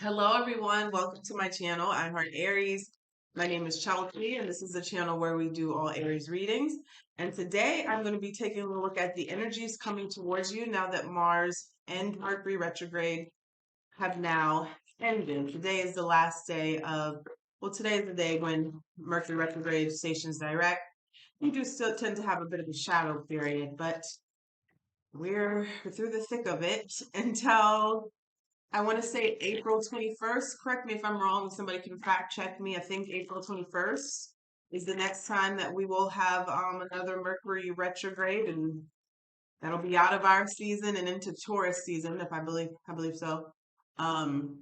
Hello, everyone. Welcome to my channel. I'm Heart Aries. My name is Chalmette, and this is the channel where we do all Aries readings. And today I'm going to be taking a look at the energies coming towards you now that Mars and Mercury retrograde have now ended. Today is the last day today is the day when Mercury retrograde stations direct. We do still tend to have a bit of a shadow period, but we're through the thick of it until I want to say April 21st. Correct me if I'm wrong. If somebody can fact check me. I think April 21st is the next time that we will have another Mercury retrograde, and that'll be out of our season and into Taurus season, if I believe so. Um,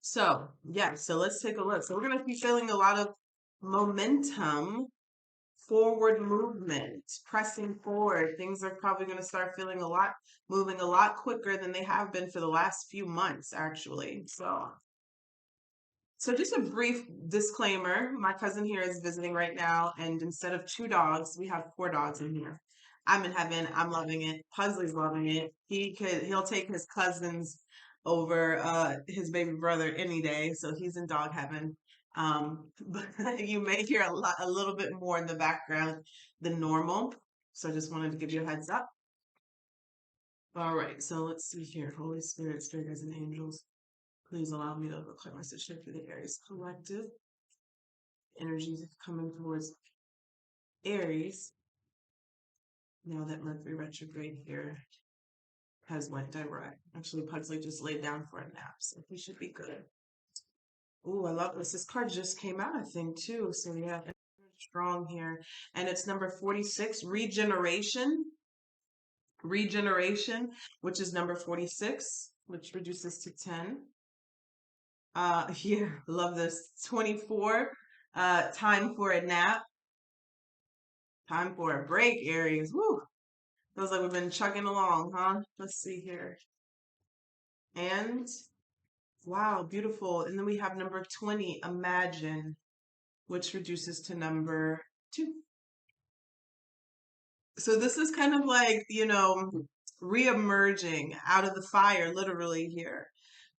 so let's take a look. So we're gonna be feeling a lot of momentum, forward movement, pressing forward. Things are probably going to start moving a lot quicker than they have been for the last few months, actually. So just a brief disclaimer. My cousin here is visiting right now, and instead of 2 dogs, we have 4 dogs in here. I'm in heaven. I'm loving it. Pugsley's loving it. He'll take his cousins over his baby brother any day, so he's in dog heaven. But you may hear a little bit more in the background than normal. So I just wanted to give you a heads up. All right, so let's see here. Holy Spirit, Spirit guides and angels, please allow me to declare my sister for the Aries collective. Energies coming towards Aries now that Mercury retrograde here has went direct. Actually, Pugsley just laid down for a nap, so he should be good. Ooh, I love this. This card just came out, I think, too. So yeah, strong here. And it's number 46, regeneration. Regeneration, which is number 46, which reduces to 10. Yeah, love this. 24, time for a nap. Time for a break, Aries. Woo! Feels like we've been chugging along, huh? Let's see here. And wow, beautiful. And then we have number 20, imagine, which reduces to number 2. So this is kind of like, re-emerging out of the fire, literally here,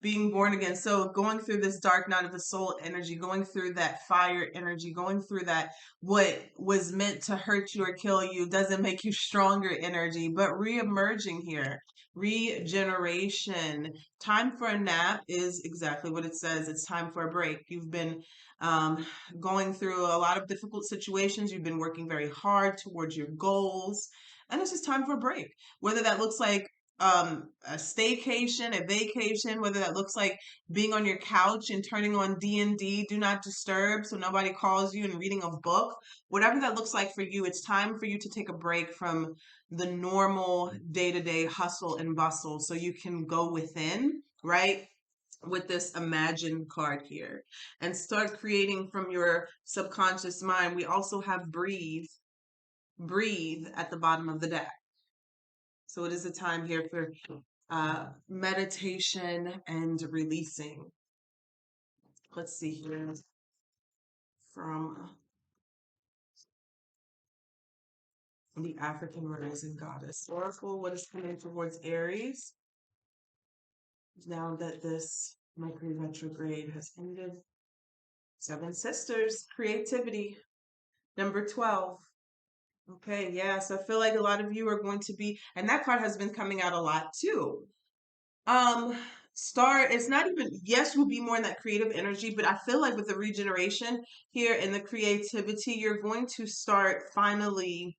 being born again. So going through this dark night of the soul energy, going through that fire energy, going through that what was meant to hurt you or kill you doesn't make you stronger energy, but re-emerging here. Regeneration. Time for a nap is exactly what it says. It's time for a break. You've been um, going through a lot of difficult situations. You've been working very hard towards your goals, and it's just time for a break. Whether that looks like a staycation, a vacation, whether that looks like being on your couch and turning on D&D, do not disturb, so nobody calls you, and reading a book, whatever that looks like for you, it's time for you to take a break from the normal day-to-day hustle and bustle so you can go within, right? With this imagine card here and start creating from your subconscious mind. We also have breathe at the bottom of the deck. So it is a time here for meditation and releasing. Let's see here from the African Rising Goddess Oracle. What is coming towards Aries now that this Mercury retrograde has ended? 7 Sisters, creativity, number 12. Okay, yeah. So I feel like a lot of you are going to be, and that card has been coming out a lot too. Um, it's not even, yes, you'll be more in that creative energy, but I feel like with the regeneration here and the creativity, you're going to start finally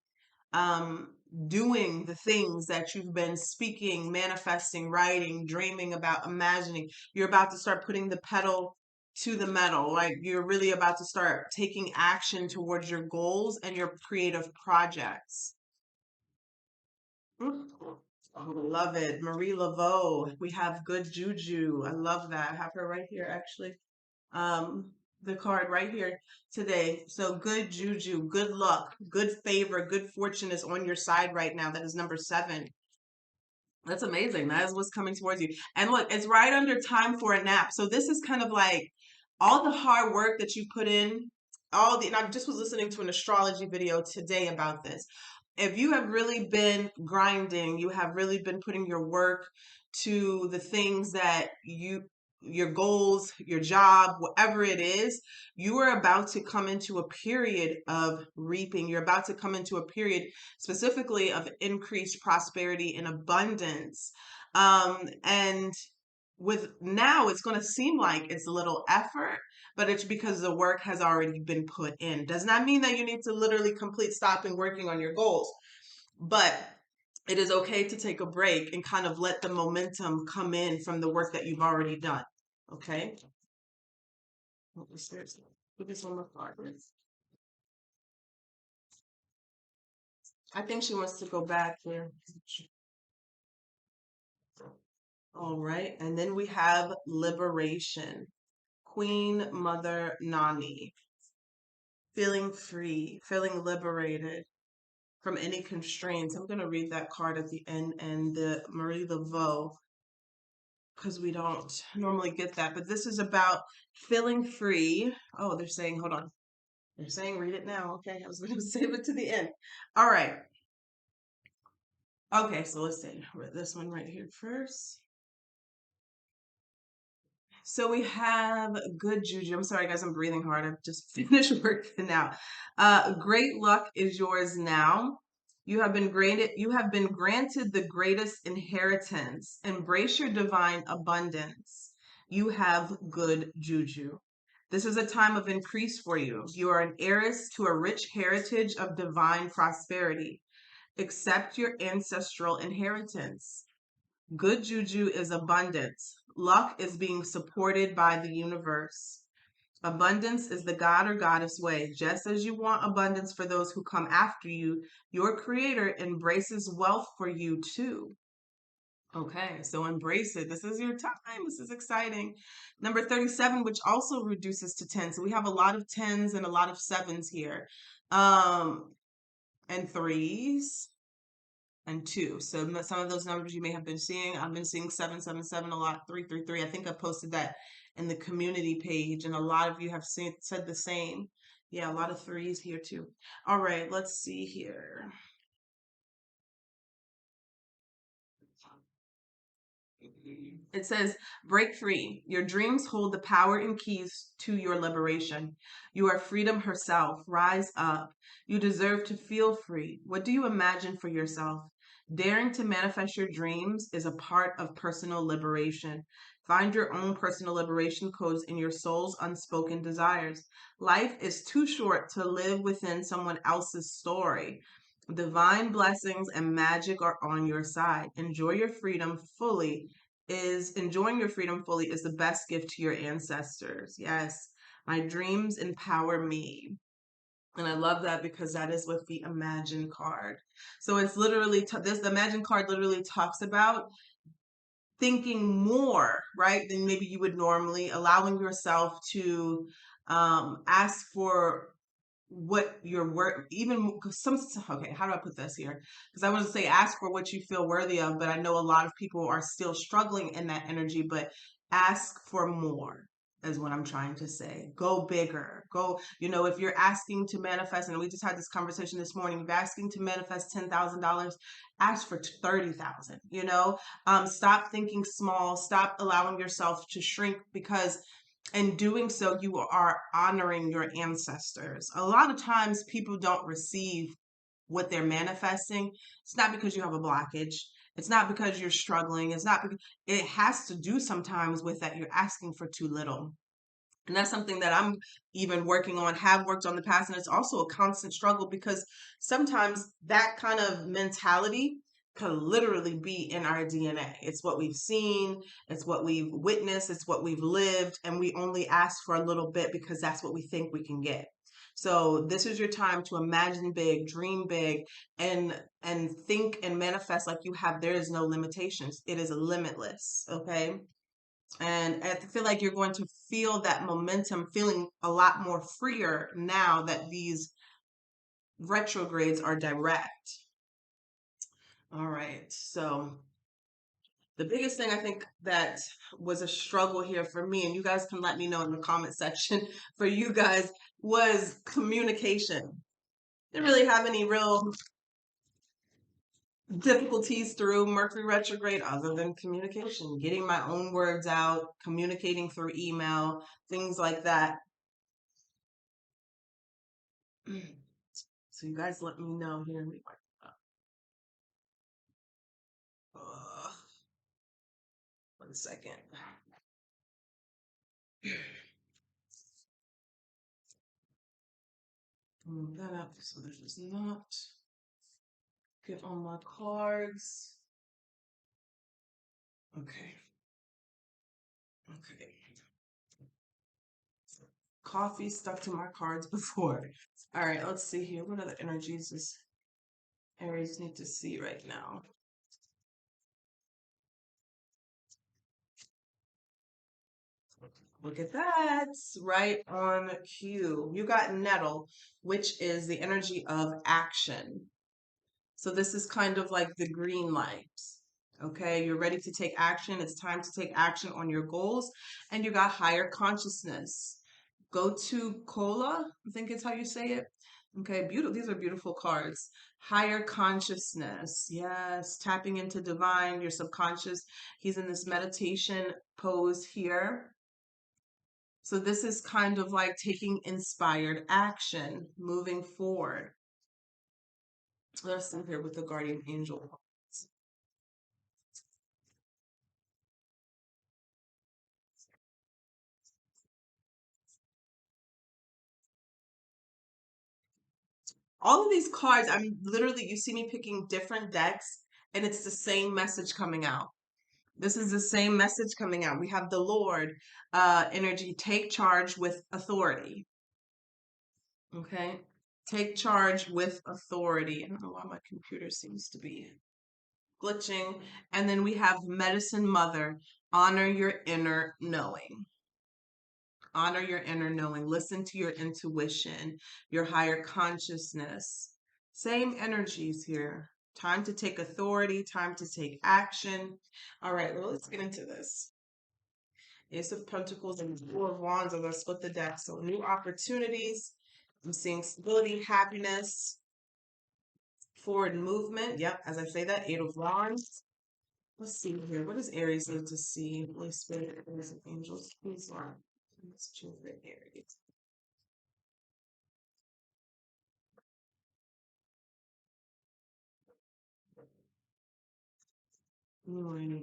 um doing the things that you've been speaking, manifesting, writing, dreaming about, imagining. You're about to start putting the pedal to the metal. Like you're really about to start taking action towards your goals and your creative projects. Oh, love it. Marie Laveau. We have good juju. I love that. I have her right here, actually. Um, the card right here today. So good juju, good luck, good favor, good fortune is on your side right now. That is number 7. That's amazing. That is what's coming towards you. And look, it's right under time for a nap. So this is kind of like all the hard work that you put in, and I just was listening to an astrology video today about this. If you have really been grinding, you have really been putting your work to the things that your goals, your job, whatever it is, you are about to come into a period of reaping. You're about to come into a period specifically of increased prosperity and abundance. And with now, it's going to seem like it's a little effort, but it's because the work has already been put in. Does not mean that you need to literally complete stopping working on your goals, but it is okay to take a break and kind of let the momentum come in from the work that you've already done. Okay. Seriously. Put this on my card. I think she wants to go back here. All right. And then we have liberation. Queen Mother Nani. Feeling free, feeling liberated from any constraints. I'm going to read that card at the end, and the Marie Laveau, because we don't normally get that. But this is about feeling free. Oh, they're saying, hold on. They're saying read it now. Okay, I was going to save it to the end. All right. Okay, so let's say this one right here first. So we have good juju. I'm sorry, guys, I'm breathing hard. I've just finished working out. Great luck is yours now. You have been granted the greatest inheritance. Embrace your divine abundance. You have good juju. This is a time of increase for you. You are an heiress to a rich heritage of divine prosperity. Accept your ancestral inheritance. Good juju is abundance. Luck is being supported by the universe. Abundance is the God or goddess way. Just as you want abundance for those who come after you, your creator embraces wealth for you too. Okay, so embrace it. This is your time. This is exciting. Number 37, which also reduces to 10. So we have a lot of 10s and a lot of 7s here. And 3s. And 2. So some of those numbers you may have been seeing. I've been seeing 777 a lot, 333. I think I posted that in the community page, and a lot of you have said the same. Yeah, a lot of 3s here too. All right, let's see here. It says, break free. Your dreams hold the power and keys to your liberation. You are freedom herself. Rise up. You deserve to feel free. What do you imagine for yourself? Daring to manifest your dreams is a part of personal liberation. Find your own personal liberation codes in your soul's unspoken desires. Life is too short to live within someone else's story. Divine blessings and magic are on your side. Enjoying your freedom fully is the best gift to your ancestors. Yes, my dreams empower me. And I love that because that is with the Imagine card. So it's literally, the Imagine card literally talks about thinking more, right, than maybe you would normally, allowing yourself to ask for what your work, even some, okay, how do I put this here? Because I want to say ask for what you feel worthy of, but I know a lot of people are still struggling in that energy, but ask for more is what I'm trying to say. Go bigger. Go, if you're asking to manifest, and we just had this conversation this morning, if you're asking to manifest $10,000, ask for 30,000, stop thinking small, stop allowing yourself to shrink, because in doing so, you are honoring your ancestors. A lot of times people don't receive what they're manifesting. It's not because you have a blockage. It's not because you're struggling. It's not because it has to do sometimes with that you're asking for too little. And that's something that I'm even working on, have worked on the past. And it's also a constant struggle because sometimes that kind of mentality could literally be in our DNA. It's what we've seen, it's what we've witnessed, it's what we've lived, and we only ask for a little bit because that's what we think we can get. So this is your time to imagine big, dream big, and think and manifest like there is no limitations. It is limitless, okay? And I feel like you're going to feel that momentum, feeling a lot more freer now that these retrogrades are direct. All right. So the biggest thing I think that was a struggle here for me, and you guys can let me know in the comment section for you guys, was communication. Didn't really have any real difficulties through Mercury retrograde other than communication, getting my own words out, communicating through email, things like that. So you guys let me know here. Uh, 1 second. Move that up so this does not get on my cards. Okay. Okay. Coffee stuck to my cards before. All right, let's see here. What other energies does Aries need to see right now? Look at that. Right on cue. You got nettle, which is the energy of action. So this is kind of like the green light. Okay, you're ready to take action. It's time to take action on your goals. And you got higher consciousness. Go to Cola, I think it's how you say it. Okay, beautiful. These are beautiful cards. Higher consciousness. Yes, tapping into divine, your subconscious. He's in this meditation pose here. So this is kind of like taking inspired action, moving forward. Let's see here with the guardian angel. All of these cards, I'm literally, you see me picking different decks, and it's the same message coming out. This is the same message coming out. We have the Lord energy, take charge with authority. Okay. Take charge with authority. I don't know why my computer seems to be glitching. And then we have medicine mother, honor your inner knowing. Honor your inner knowing. Listen to your intuition, your higher consciousness. Same energies here. Time to take authority, time to take action. All right, well, let's get into this. Ace of Pentacles and Four of Wands. I'm going to split the deck. So, new opportunities. I'm seeing stability, happiness, forward movement. Yep, as I say that, Eight of Wands. Let's see here. What does Aries need to see? Holy Spirit, Aries and angels. Please, Lord. Let's choose for Aries.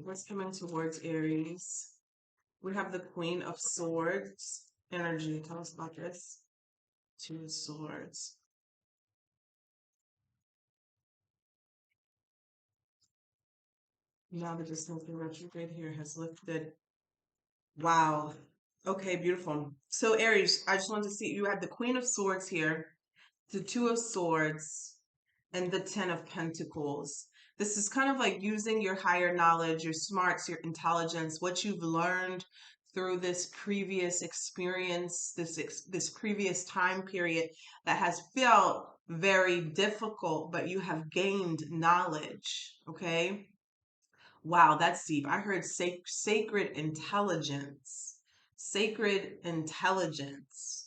What's coming towards Aries? We have the Queen of Swords energy. Tell us about this. Two of Swords. Now the distance the retrograde here has lifted. Wow. Okay, beautiful. So Aries, I just wanted to see you had the Queen of Swords here, the Two of Swords, and the Ten of Pentacles. This is kind of like using your higher knowledge, your smarts, your intelligence, what you've learned through this previous experience, this previous time period that has felt very difficult, but you have gained knowledge. Okay. Wow, that's deep. I heard sacred intelligence. Sacred intelligence.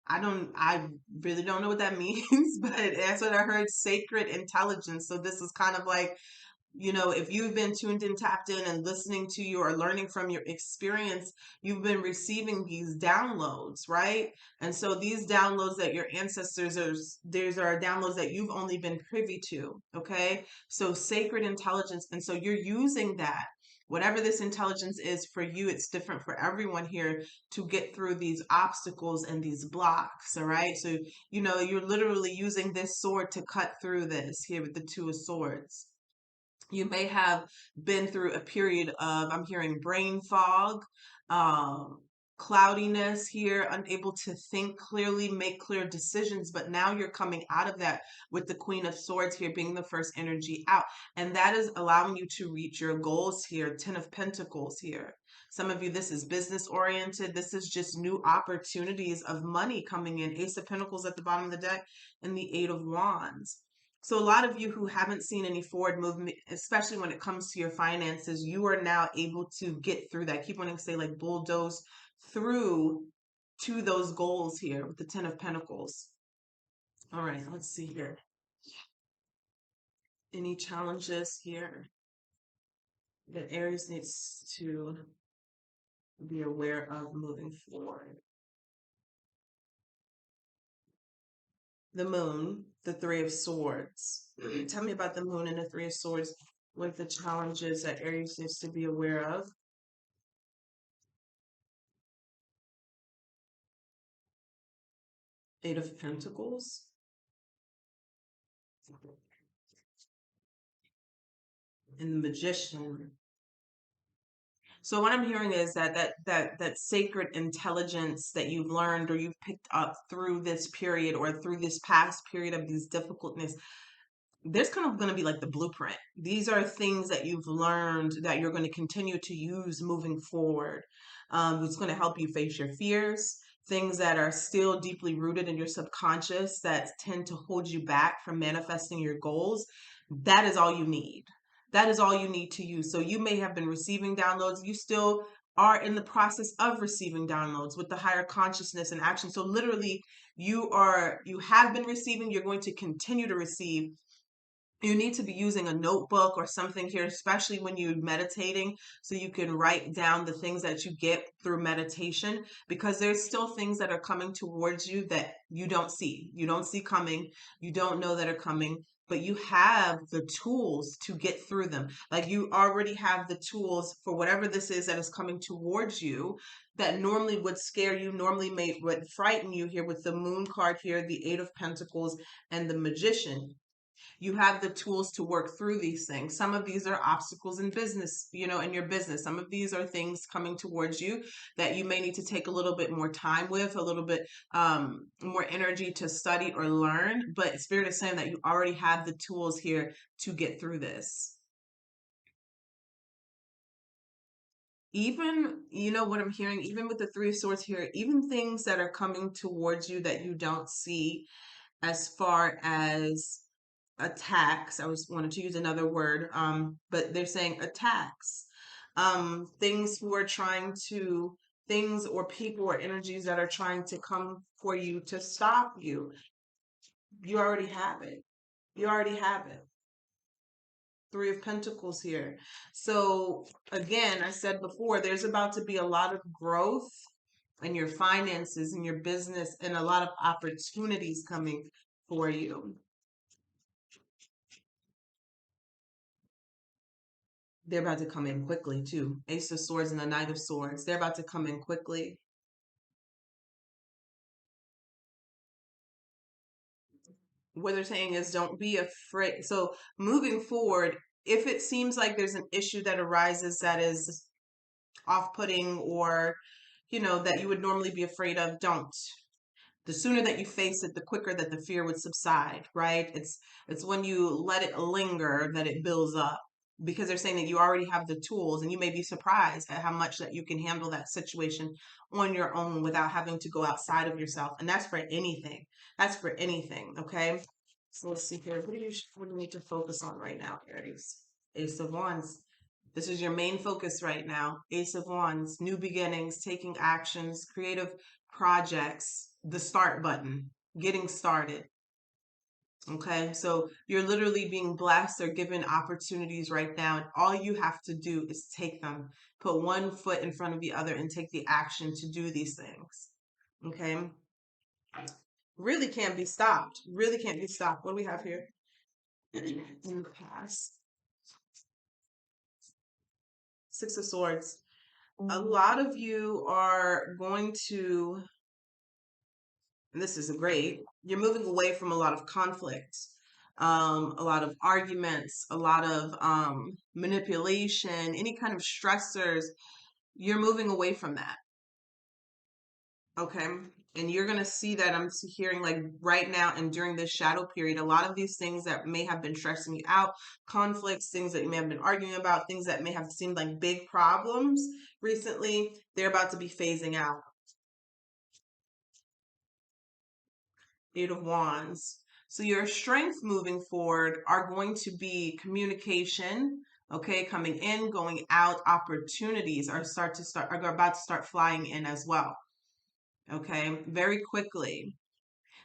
I really don't know what that means, but that's what I heard, sacred intelligence. So this is kind of like, if you've been tuned in, tapped in, and listening to you or learning from your experience, you've been receiving these downloads, right? And so these downloads that your ancestors these are downloads that you've only been privy to, okay? So sacred intelligence. And so you're using that. Whatever this intelligence is for you, it's different for everyone here to get through these obstacles and these blocks, all right? So, you're literally using this sword to cut through this here with the Two of Swords. You may have been through a period of, I'm hearing brain fog, um, cloudiness here, unable to think clearly, make clear decisions. But now you're coming out of that with the Queen of Swords here being the first energy out. And that is allowing you to reach your goals here. Ten of Pentacles here. Some of you, this is business oriented. This is just new opportunities of money coming in. Ace of Pentacles at the bottom of the deck and the Eight of Wands. So a lot of you who haven't seen any forward movement, especially when it comes to your finances, you are now able to get through that. I keep wanting to say like bulldoze through to those goals here with the Ten of Pentacles. All right, let's see here. Any challenges here that Aries needs to be aware of moving forward? The moon, the Three of Swords. Tell me about the moon and the Three of Swords. What the challenges that Aries needs to be aware of? Eight of Pentacles. And the Magician. So what I'm hearing is that sacred intelligence that you've learned or you've picked up through this period or through this past period of these difficulties, there's kind of going to be like the blueprint. These are things that you've learned that you're going to continue to use moving forward. It's going to help you face your fears, things that are still deeply rooted in your subconscious that tend to hold you back from manifesting your goals. That is all you need. That is all you need to use. So you may have been receiving downloads. You still are in the process of receiving downloads with the higher consciousness and action. So literally you have been receiving, you're going to continue to receive. You need to be using a notebook or something here, especially when you're meditating, so you can write down the things that you get through meditation, because there's still things that are coming towards you that you don't see. You don't see coming. You don't know that are coming, but you have the tools to get through them. Like you already have the tools for whatever this is that is coming towards you that normally would scare you, would frighten you here with the moon card here, the Eight of Pentacles and the Magician. You have the tools to work through these things. Some of these are obstacles in business, in your business. Some of these are things coming towards you that you may need to take a little bit more time with, a little bit more energy to study or learn. But Spirit is saying that you already have the tools here to get through this. Even, what I'm hearing, even with the Three of Swords here, even things that are coming towards you that you don't see, as far as attacks. I was wanted to use another word, but they're saying attacks. Things who are trying to, things or people or energies that are trying to come for you to stop you. You already have it. You already have it. Three of Pentacles here. So again, I said before, there's about to be a lot of growth in your finances, in your business, and a lot of opportunities coming for you. They're about to come in quickly too. Ace of Swords and the Knight of Swords. They're about to come in quickly. What they're saying is don't be afraid. So moving forward, if it seems like there's an issue that arises that is off-putting or, that you would normally be afraid of, don't. The sooner that you face it, the quicker that the fear would subside, right? It's when you let it linger that it builds up, because they're saying that you already have the tools and you may be surprised at how much that you can handle that situation on your own without having to go outside of yourself. And that's for anything. That's for anything. Okay. So let's see here. What do you need to focus on right now, Aries? Ace of Wands. This is your main focus right now. Ace of Wands, new beginnings, taking actions, creative projects, the start button, getting started. Okay, so you're literally being blessed or given opportunities right now, and all you have to do is take them. Put one foot in front of the other and take the action to do these things. Okay, really can't be stopped. Really can't be stopped. What do we have here? In the past, Six of Swords. A lot of you are going to, and this is great, you're moving away from a lot of conflict, a lot of arguments, a lot of manipulation, any kind of stressors. You're moving away from that. Okay. And you're going to see that I'm hearing like right now and during this shadow period, a lot of these things that may have been stressing you out, conflicts, things that you may have been arguing about, things that may have seemed like big problems recently, they're about to be phasing out. Eight of Wands. So your strengths moving forward are going to be communication, okay, coming in, going out, opportunities are about to start flying in as well. Okay, very quickly.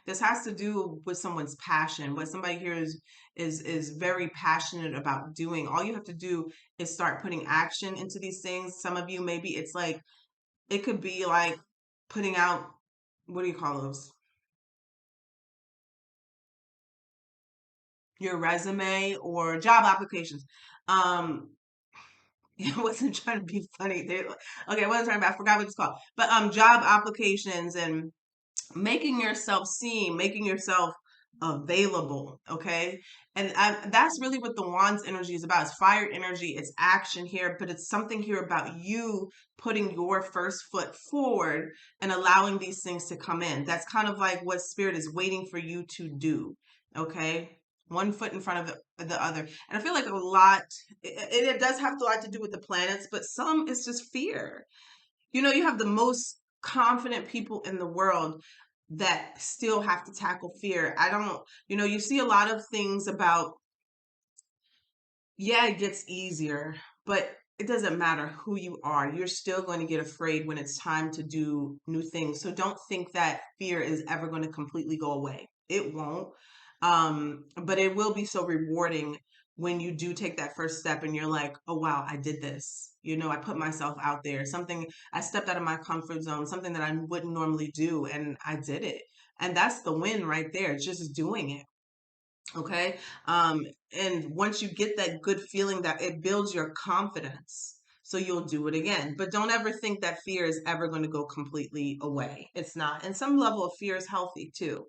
This has to do with someone's passion. What somebody here is very passionate about doing. All you have to do is start putting action into these things. Some of you, maybe it's like, it could be like putting out, what do you call those? Your resume or job applications. Um, I wasn't trying to be funny. Okay, I wasn't trying to, I forgot what it's called. But job applications and making yourself seen, making yourself available, okay? And that's really what the Wands energy is about. It's fire energy, it's action here, but it's something here about you putting your first foot forward and allowing these things to come in. That's kind of like what Spirit is waiting for you to do, okay? One foot in front of the other. And I feel like a lot, it does have a lot to do with the planets, but some is just fear. You know, you have the most confident people in the world that still have to tackle fear. I don't, you see a lot of things about, yeah, it gets easier, but it doesn't matter who you are. You're still going to get afraid when it's time to do new things. So don't think that fear is ever going to completely go away. It won't. But it will be so rewarding when you do take that first step and you're like, oh, wow, I did this. I put myself out there, something, I stepped out of my comfort zone, something that I wouldn't normally do, and I did it. And that's the win right there, just doing it. Okay. Um, and once you get that good feeling, that it builds your confidence. So you'll do it again. But don't ever think that fear is ever going to go completely away. It's not. And some level of fear is healthy too.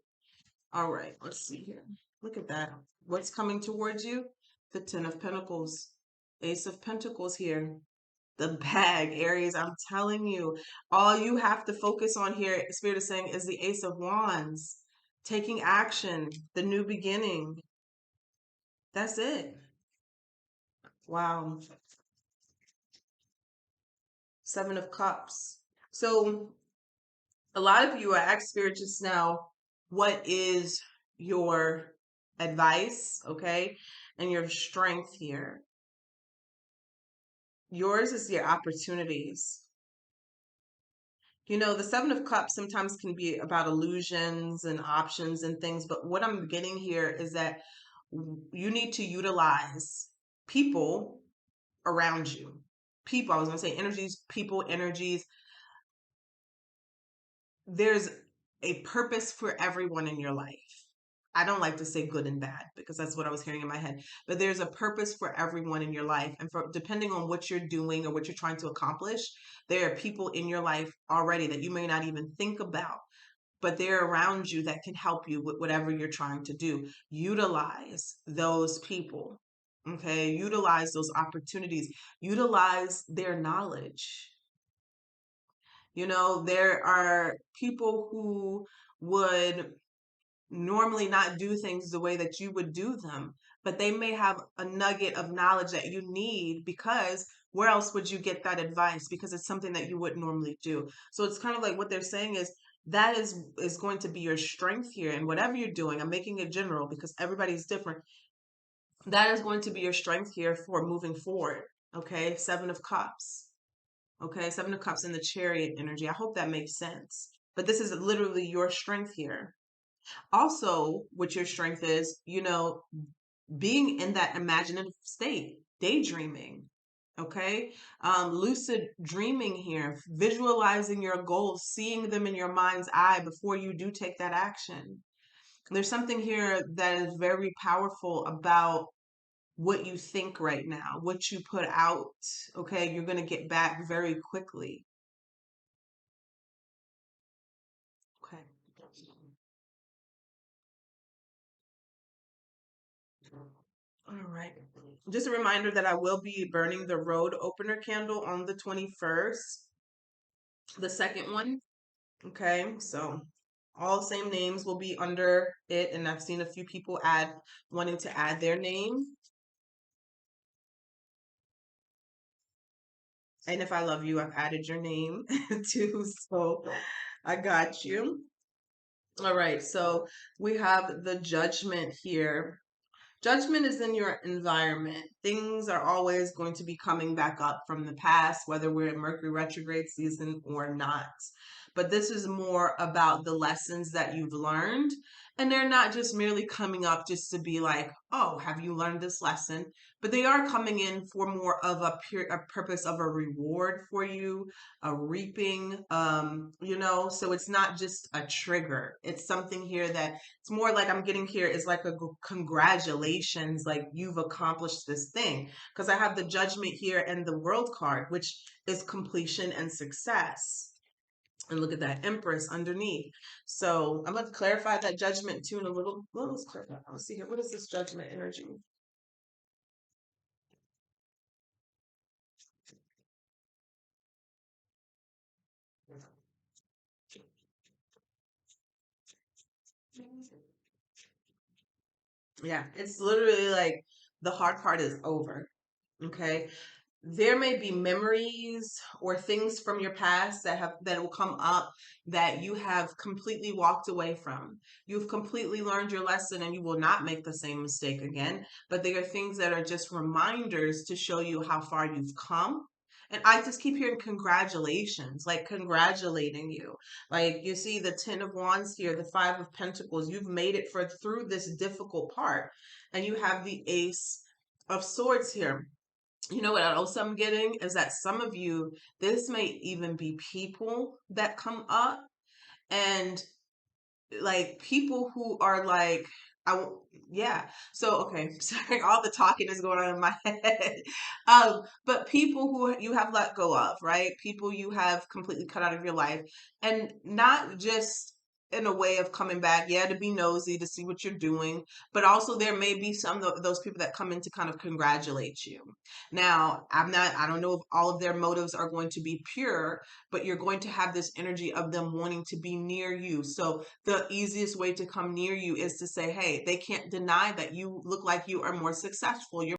All right, let's see here. Look at that. What's coming towards you? The Ten of Pentacles, Ace of Pentacles here. The bag, Aries, I'm telling you, all you have to focus on here, Spirit is saying, is the Ace of Wands. Taking action, the new beginning. That's it. Wow. Seven of Cups. So a lot of you, I asked Spirit just now, what is your advice, okay, and your strength here? Yours is your opportunities. The Seven of Cups sometimes can be about illusions and options and things, but what I'm getting here is that you need to utilize people around you. People, I was going to say energies, people, energies. There's a purpose for everyone in your life. I don't like to say good and bad because that's what I was hearing in my head, but there's a purpose for everyone in your life. And for depending on what you're doing or what you're trying to accomplish, there are people in your life already that you may not even think about, but they're around you that can help you with whatever you're trying to do. Utilize those people. Okay. Utilize those opportunities. Utilize their knowledge. There are people who would normally not do things the way that you would do them, but they may have a nugget of knowledge that you need, because where else would you get that advice? Because it's something that you wouldn't normally do. So it's kind of like what they're saying is that is going to be your strength here. And whatever you're doing, I'm making it general because everybody's different. That is going to be your strength here for moving forward. Okay. Seven of Cups. Okay. Seven of Cups in the Chariot energy. I hope that makes sense. But this is literally your strength here. Also, what your strength is, being in that imaginative state, daydreaming, okay? Lucid dreaming here, visualizing your goals, seeing them in your mind's eye before you do take that action. There's something here that is very powerful about what you think right now, what you put out, okay? You're going to get back very quickly. Okay. All right. Just a reminder that I will be burning the road opener candle on the 21st, the second one. Okay. So all same names will be under it. And I've seen a few people wanting to add their name. And if I love you, I've added your name too. So I got you. All right. So we have the Judgment here. Judgment is in your environment. Things are always going to be coming back up from the past, whether we're in Mercury retrograde season or not. but this is more about the lessons that you've learned. And they're not just merely coming up just to be like, oh, have you learned this lesson? But they are coming in for more of a purpose of a reward for you, a reaping, so it's not just a trigger. It's something here that it's more like I'm getting here is like a congratulations, like you've accomplished this thing. Because I have the judgment here and the world card, which is completion and success. And look at that Empress underneath. So I'm going to clarify that judgment too in a little. Well, let's clarify. Let's see here. What is this judgment energy? Yeah, it's literally like the hard part is over. Okay. There may be memories or things from your past that will come up that you have completely walked away from. You've completely learned your lesson and you will not make the same mistake again. But there are things that are just reminders to show you how far you've come. And I just keep hearing congratulations, like congratulating you. Like you see the 10 of Wands here, the 5 of Pentacles. You've made it for through this difficult part. And you have the Ace of Swords here. You know what else I'm getting is that some of you, this may even be people that come up, and like people who are like, yeah. So okay, sorry, all the talking is going on in my head. But people who you have let go of, right? People you have completely cut out of your life, and not just in a way of coming back, yeah, to be nosy to see what you're doing, but also there may be some of those people that come in to kind of congratulate you. Now, I don't know if all of their motives are going to be pure, but you're going to have this energy of them wanting to be near you. So the easiest way to come near you is to say, hey, they can't deny that you look like you are more successful. You're